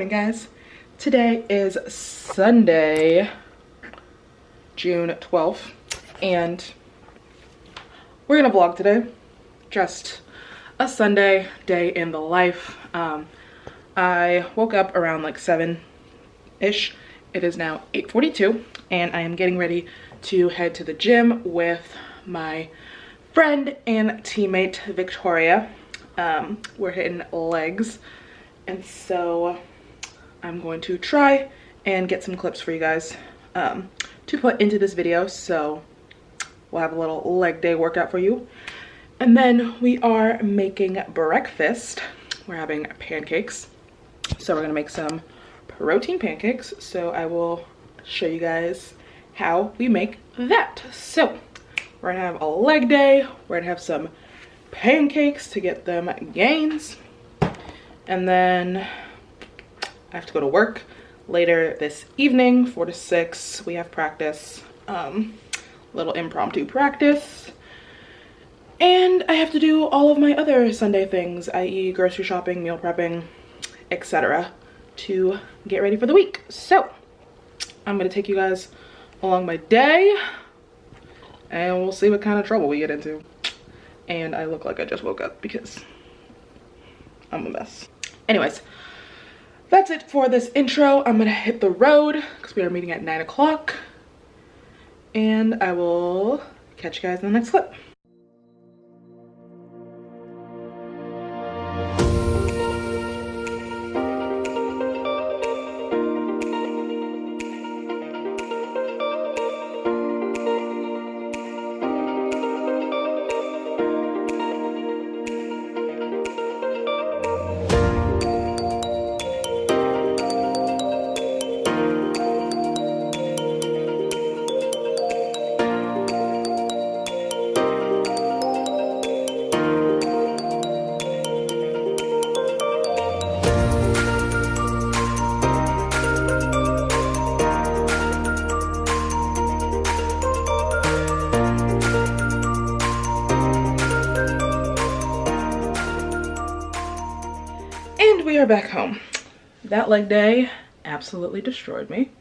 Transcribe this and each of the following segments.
morning, guys. Today is Sunday, June 12th, and we're gonna vlog today. Just a Sunday day in the life. I woke up around like 7-ish. It is now 8:42, and I am getting ready to head to the gym with my friend and teammate Victoria. We're hitting legs, and so I'm going to try and get some clips for you guys to put into this video. So we'll have a little leg day workout for you, and then we are making breakfast. We're having pancakes, so we're gonna make some protein pancakes. So I will show you guys how we make that. So we're gonna have a leg day, we're gonna have some pancakes to get them gains, and then I have to go to work later this evening, 4 to 6. We have practice, little impromptu practice, and I have to do all of my other Sunday things, i.e. grocery shopping, meal prepping, etc., to get ready for the week. So I'm gonna take you guys along my day, and we'll see what kind of trouble we get into. And I look like I just woke up because I'm a mess. Anyways, that's it for this intro. I'm gonna hit the road because we are meeting at 9 o'clock, and I will catch you guys in the next clip. And we are back home. That leg day absolutely destroyed me,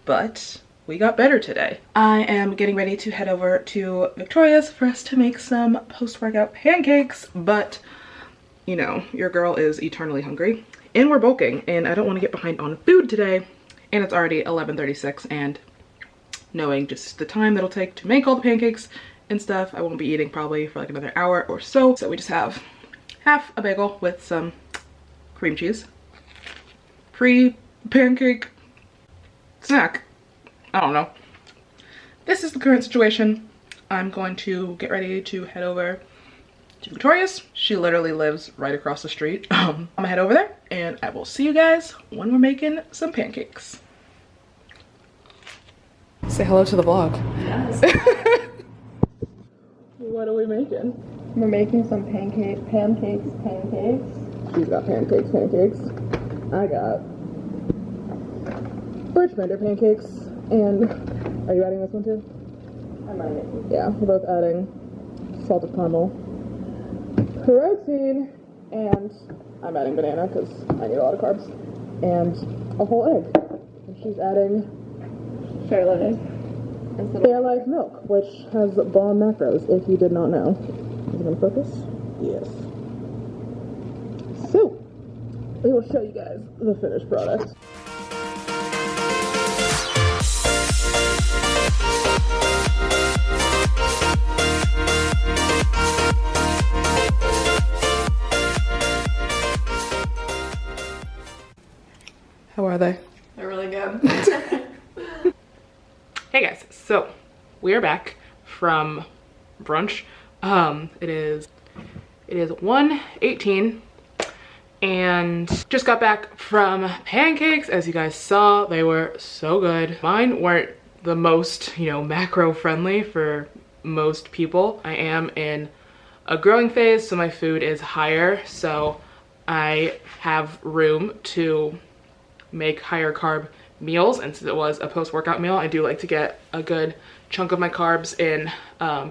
but we got better today. I am getting ready to head over to Victoria's for us to make some post-workout pancakes, but you know, your girl is eternally hungry and we're bulking, and I don't want to get behind on food today, and it's already 11:36, and knowing just the time that'll take to make all the pancakes and stuff, I won't be eating probably for like another hour or so. So we just have half a bagel with some cream cheese. Pre-pancake snack. I don't know. This is the current situation. I'm going to get ready to head over to Victoria's. She literally lives right across the street. I'm gonna head over there, and I will see you guys when we're making some pancakes. Say hello to the vlog. Yes. What are we making? We're making some pancakes. She's got pancakes. I got Birch pancakes. And are you adding this one too? I might. Yeah, we're both adding salted caramel protein, and I'm adding banana because I need a lot of carbs, and a whole egg. And she's adding Fairlife milk, which has bomb macros, if you did not know. Is it gonna focus? Yes. So, we will show you guys the finished product. How are they? They're really good. Hey guys, so we are back from brunch. It is 1:18, and just got back from pancakes. As you guys saw, they were so good. Mine weren't the most, you know, macro friendly for most people. I am in a growing phase, so my food is higher, so I have room to make higher carb meals, and since it was a post-workout meal, I do like to get a good chunk of my carbs in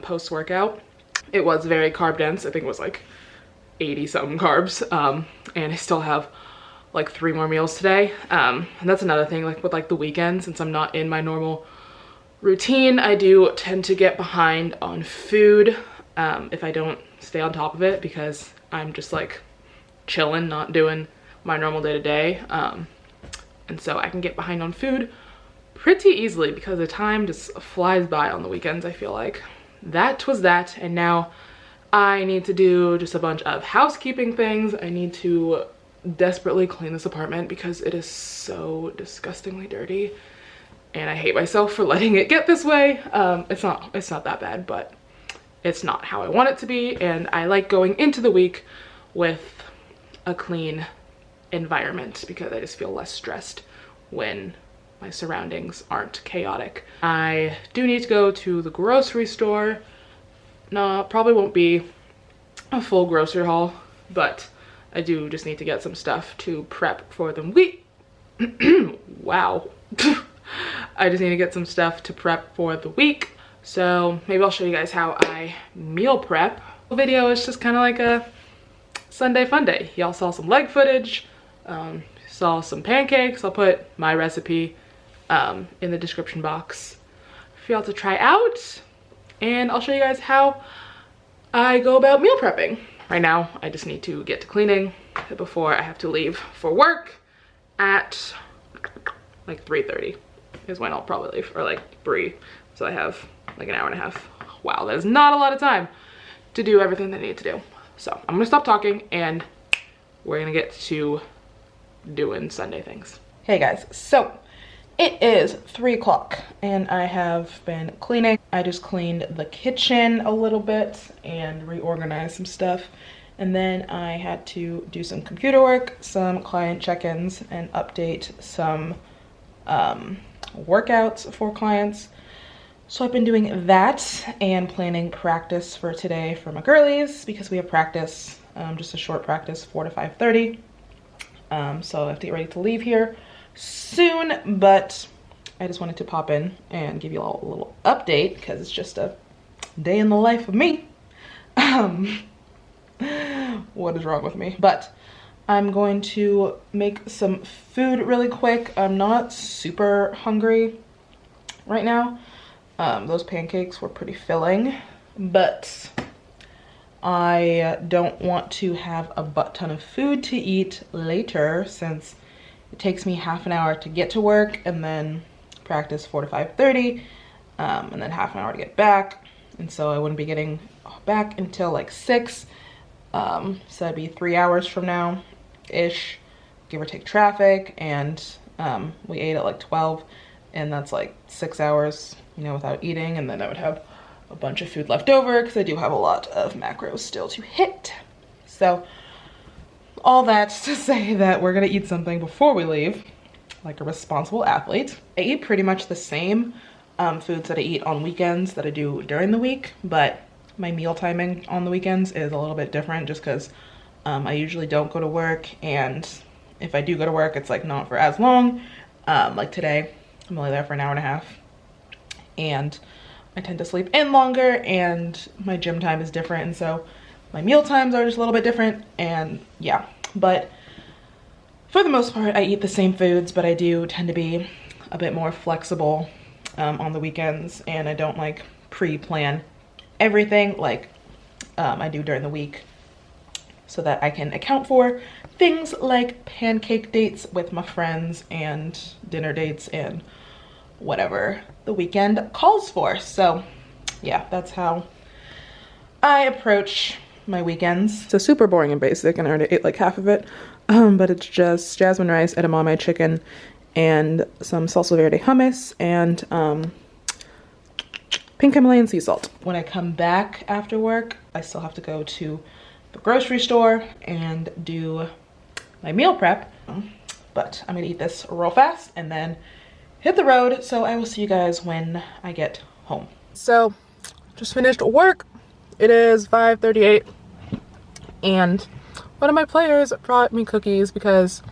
post-workout. It was very carb dense. I think it was like 80 something carbs, and I still have like 3 more meals today. And that's another thing, like with like the weekend, since I'm not in my normal routine, I do tend to get behind on food if I don't stay on top of it, because I'm just like chilling, not doing my normal day-to-day. And so I can get behind on food pretty easily because the time just flies by on the weekends, I feel like. That was that, and now I need to do just a bunch of housekeeping things. I need to desperately clean this apartment because it is so disgustingly dirty, and I hate myself for letting it get this way. It's not that bad, but it's not how I want it to be, and I like going into the week with a clean environment because I just feel less stressed when my surroundings aren't chaotic. I do need to go to the grocery store. No, probably won't be a full grocery haul, but I do just need to get some stuff to prep for the week. Wow. I just need to get some stuff to prep for the week. So maybe I'll show you guys how I meal prep. The video is just kind of like a Sunday fun day. Y'all saw some leg footage, saw some pancakes. I'll put my recipe in the description box for y'all to try out. And I'll show you guys how I go about meal prepping. Right now, I just need to get to cleaning before I have to leave for work at like 3:30 is when I'll probably leave, or like 3. So I have like an hour and a half. Wow, that is not a lot of time to do everything that I need to do. So I'm gonna stop talking and we're gonna get to doing Sunday things. Hey guys, so it is 3 o'clock and I have been cleaning. I just cleaned the kitchen a little bit and reorganized some stuff. And then I had to do some computer work, some client check-ins, and update some workouts for clients. So I've been doing that and planning practice for today for my girlies because we have practice, just a short practice, 4 to 5:30. So I have to get ready to leave here soon, but I just wanted to pop in and give you all a little update because it's just a day in the life of me. What is wrong with me? But I'm going to make some food really quick. I'm not super hungry right now. Those pancakes were pretty filling, but I don't want to have a butt ton of food to eat later since it takes me half an hour to get to work and then practice 4 to 5:30, and then half an hour to get back. And so I wouldn't be getting back until like 6. So that'd be 3 hours from now-ish, give or take traffic. And we ate at like 12, and that's like 6 hours, you know, without eating. And then I would have a bunch of food left over because I do have a lot of macros still to hit. So all that's to say that we're gonna eat something before we leave, like a responsible athlete. I eat pretty much the same foods that I eat on weekends that I do during the week, but my meal timing on the weekends is a little bit different just because I usually don't go to work, and if I do go to work, it's like not for as long. Like today, I'm only there for an hour and a half, and I tend to sleep in longer, and my gym time is different, and so my meal times are just a little bit different. And yeah, but for the most part, I eat the same foods, but I do tend to be a bit more flexible on the weekends, and I don't like pre-plan everything like I do during the week, so that I can account for things like pancake dates with my friends and dinner dates and whatever the weekend calls for. So yeah, that's how I approach my weekends. So super boring and basic, and I already ate like half of it, but it's just jasmine rice, edamame chicken, and some salsa verde hummus, and pink Himalayan sea salt. When I come back after work, I still have to go to the grocery store and do my meal prep, but I'm gonna eat this real fast and then hit the road. So I will see you guys when I get home. So just finished work. It is 5:38, and one of my players brought me cookies because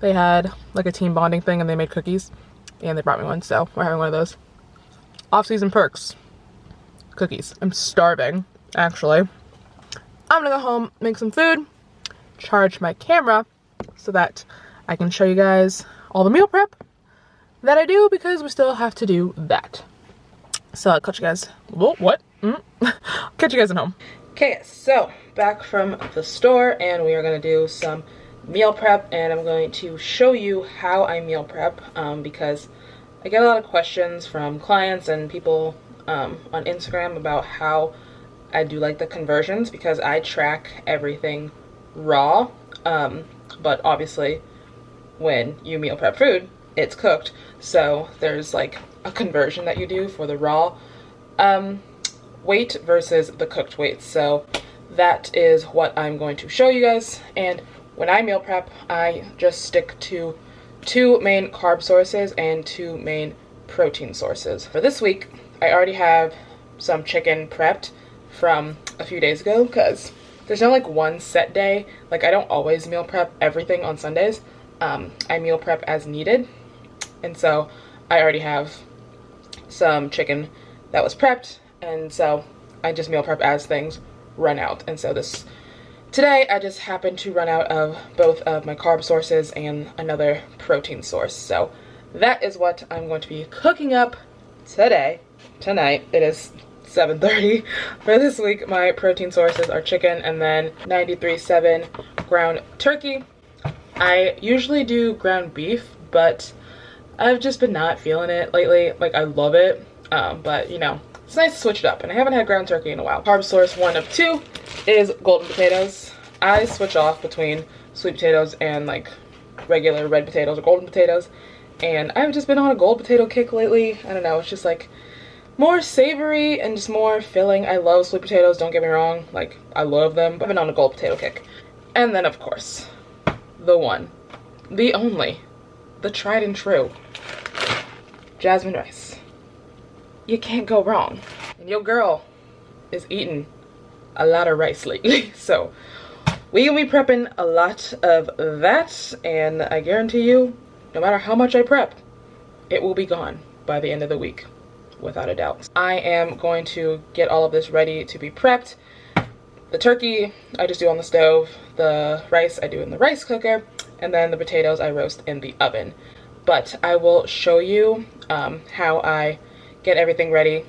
they had like a team bonding thing and they made cookies, and they brought me one, so we're having one of those. Off-season perks. Cookies. I'm starving, actually. I'm gonna go home, make some food, charge my camera so that I can show you guys all the meal prep that I do, because we still have to do that. So I'll catch you guys. Whoa, what? Catch you guys at home. Okay, so back from the store, and we are gonna do some meal prep, and I'm going to show you how I meal prep, because I get a lot of questions from clients and people on Instagram about how I do like the conversions, because I track everything raw, but obviously when you meal prep food, it's cooked, so there's like a conversion that you do for the raw weight versus the cooked weight. So that is what I'm going to show you guys. And when I meal prep, I just stick to 2 main carb sources and 2 main protein sources. For this week, I already have some chicken prepped from a few days ago, because there's no like one set day. Like, I don't always meal prep everything on Sundays. I meal prep as needed, and so I already have some chicken that was prepped, and so I just meal prep as things run out. And so today I just happened to run out of both of my carb sources and another protein source. So that is what I'm going to be cooking up tonight. It is 7:30 for this week. My protein sources are chicken and then 93.7 ground turkey. I usually do ground beef, but I've just been not feeling it lately. Like, I love it, but you know, it's nice to switch it up, and I haven't had ground turkey in a while. Carb source 1 of 2 is golden potatoes. I switch off between sweet potatoes and like regular red potatoes or golden potatoes, and I've just been on a gold potato kick lately. I don't know, it's just like more savory and just more filling. I love sweet potatoes, don't get me wrong, like I love them, but I've been on a gold potato kick. And then of course, the one, the only, the tried and true jasmine rice. You can't go wrong. And your girl is eating a lot of rice lately, so we will be prepping a lot of that, and I guarantee you, no matter how much I prep, it will be gone by the end of the week, without a doubt. I am going to get all of this ready to be prepped. The turkey I just do on the stove, the rice I do in the rice cooker, and then the potatoes I roast in the oven. But I will show you how I get everything ready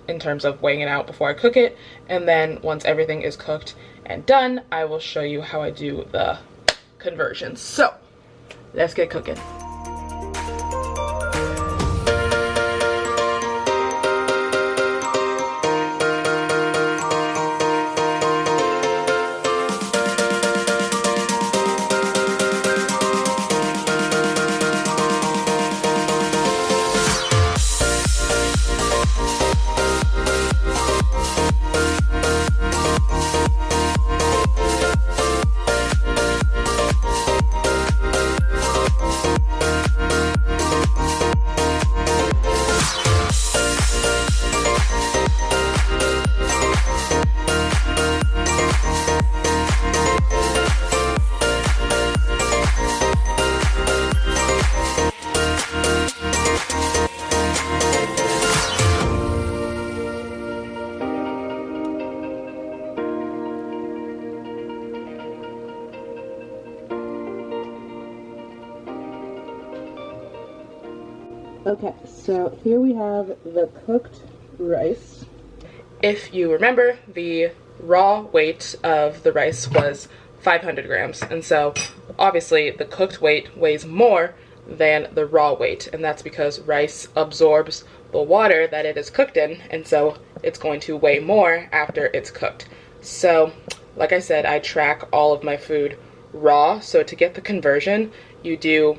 in terms of weighing it out before I cook it, and then once everything is cooked and done, I will show you how I do the conversions. So let's get cooking. Okay, so here we have the cooked rice. If you remember, the raw weight of the rice was 500 grams, and so obviously the cooked weight weighs more than the raw weight, and that's because rice absorbs the water that it is cooked in, and so it's going to weigh more after it's cooked. So, like I said, I track all of my food raw, so to get the conversion, you do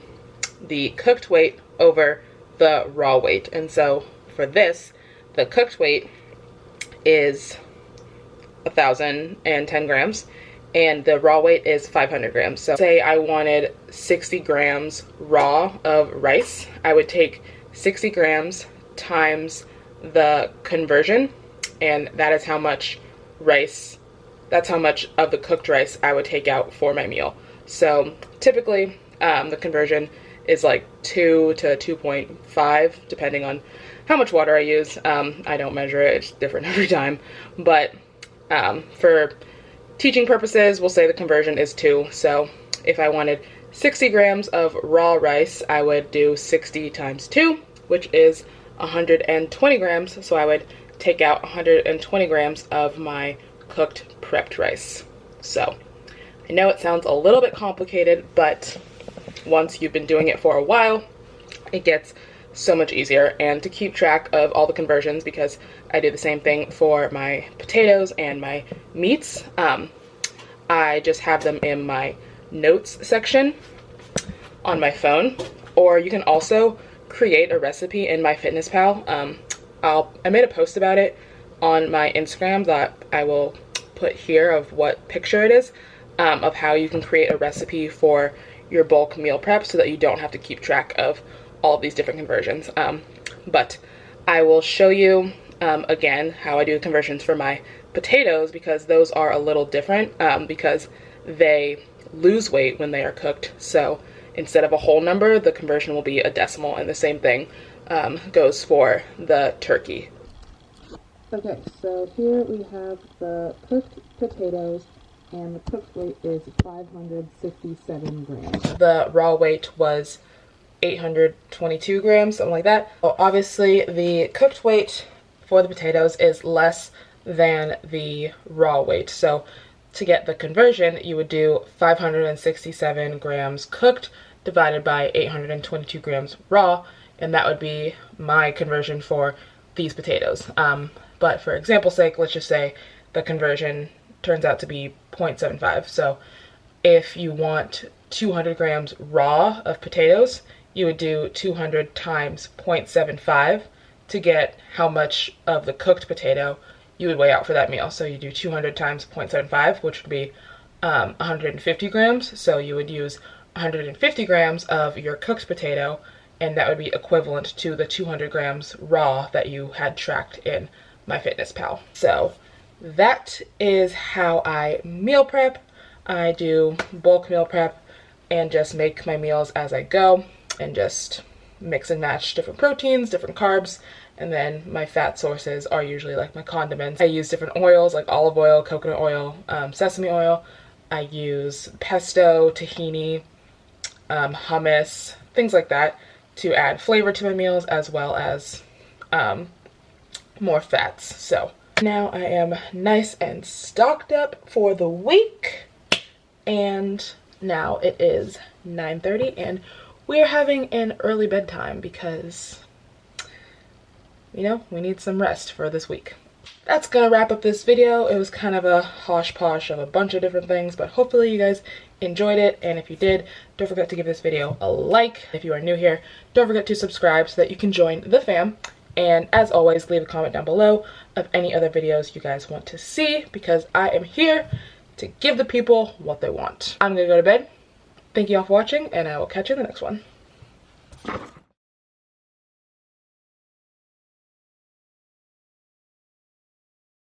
the cooked weight over the raw weight. And so for this, the cooked weight is 1,010 grams and the raw weight is 500 grams. So say I wanted 60 grams raw of rice, I would take 60 grams times the conversion, and that is how much rice, that's how much of the cooked rice I would take out for my meal. So typically the conversion is like 2 to 2.5 depending on how much water I use. I don't measure it, it's different every time, but for teaching purposes we'll say the conversion is 2. So if I wanted 60 grams of raw rice, I would do 60 times 2, which is 120 grams. So I would take out 120 grams of my cooked prepped rice. So I know it sounds a little bit complicated, but once you've been doing it for a while, it gets so much easier. And to keep track of all the conversions, because I do the same thing for my potatoes and my meats, I just have them in my notes section on my phone. Or you can also create a recipe in MyFitnessPal. I made a post about it on my Instagram that I will put here of what picture it is, of how you can create a recipe for your bulk meal prep so that you don't have to keep track of all of these different conversions. But I will show you again how I do the conversions for my potatoes, because those are a little different because they lose weight when they are cooked. So instead of a whole number, the conversion will be a decimal, and the same thing goes for the turkey. Okay, so here we have the cooked potatoes, and the cooked weight is 567 grams. The raw weight was 822 grams, something like that. Well, obviously the cooked weight for the potatoes is less than the raw weight. So to get the conversion, you would do 567 grams cooked divided by 822 grams raw, and that would be my conversion for these potatoes. But for example's sake, let's just say the conversion turns out to be 0.75. So if you want 200 grams raw of potatoes, you would do 200 times 0.75 to get how much of the cooked potato you would weigh out for that meal. So you do 200 times 0.75, which would be 150 grams. So you would use 150 grams of your cooked potato, and that would be equivalent to the 200 grams raw that you had tracked in MyFitnessPal. So that is how I meal prep. I do bulk meal prep and just make my meals as I go, and just mix and match different proteins, different carbs, and then my fat sources are usually like my condiments. I use different oils like olive oil, coconut oil, sesame oil. I use pesto, tahini, hummus, things like that to add flavor to my meals, as well as more fats. So now I am nice and stocked up for the week, and now it is 9:30 and we're having an early bedtime because, you know, we need some rest for this week. That's gonna wrap up this video. It was kind of a hosh-posh of a bunch of different things, but hopefully you guys enjoyed it, and if you did, don't forget to give this video a like. If you are new here, don't forget to subscribe so that you can join the fam, and as always, leave a comment down below of any other videos you guys want to see, because I am here to give the people what they want. I'm gonna go to bed. Thank you all for watching, and I will catch you in the next one.